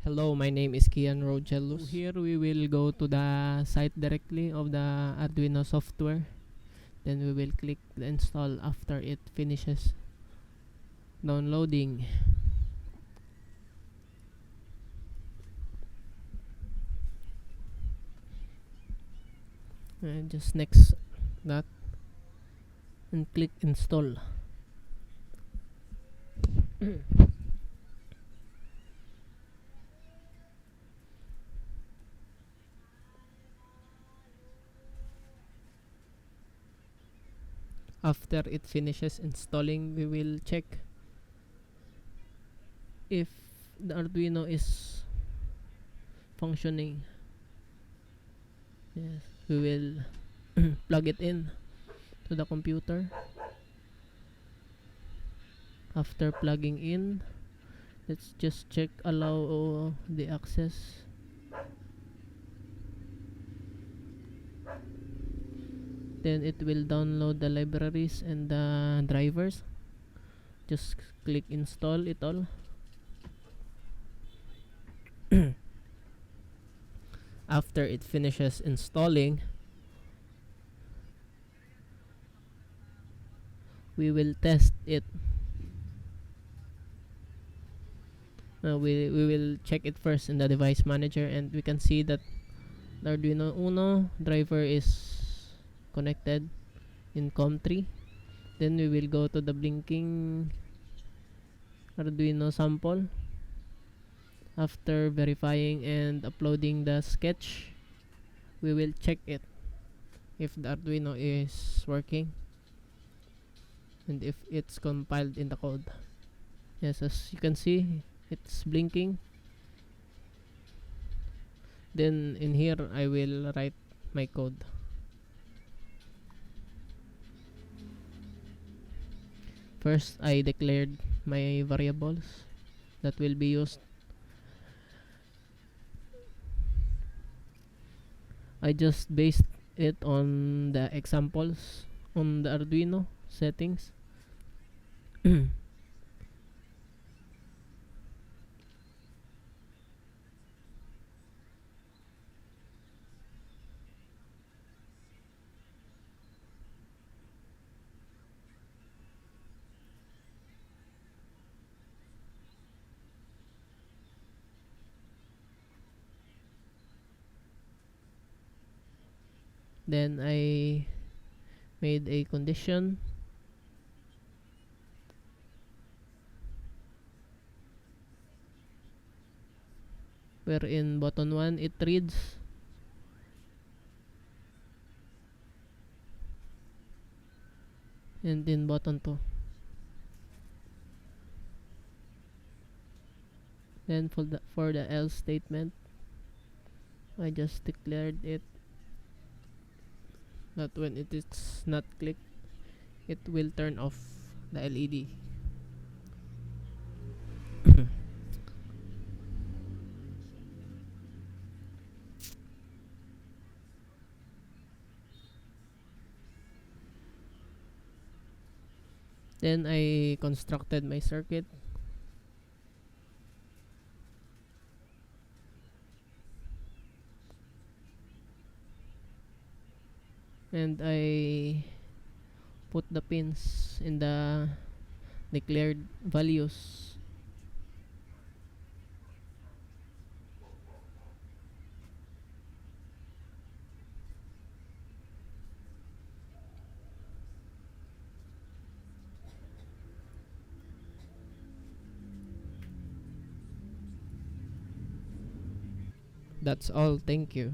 Hello, my name is Kian Rogelus. Here we will go to the site directly of the Arduino software. Then we will click the install after it finishes downloading. And just next that and click install. After it finishes installing, we will check if the Arduino is functioning. Yes, we will plug it in to the computer. After plugging in, let's just check allow the access. Then it will download the libraries and the drivers. Just click install it all. After it finishes installing, we will test it. We will check it first in the device manager, and we can see that the Arduino Uno driver is connected in COM3. Then we will go to the blinking Arduino sample. After verifying and uploading the sketch, we will check it if the Arduino is working and if it's compiled in the code. Yes, as you can see, it's blinking. Then in here I will write my code. First, I declared my variables that will be used. I just based it on the examples on the Arduino settings. Then I made a condition where in button 1 it reads and in button 2. Then for the else statement, I just declared it that when it is not clicked, it will turn off the LED. Then I constructed my circuit. And I put the pins in the declared values. That's all. Thank you.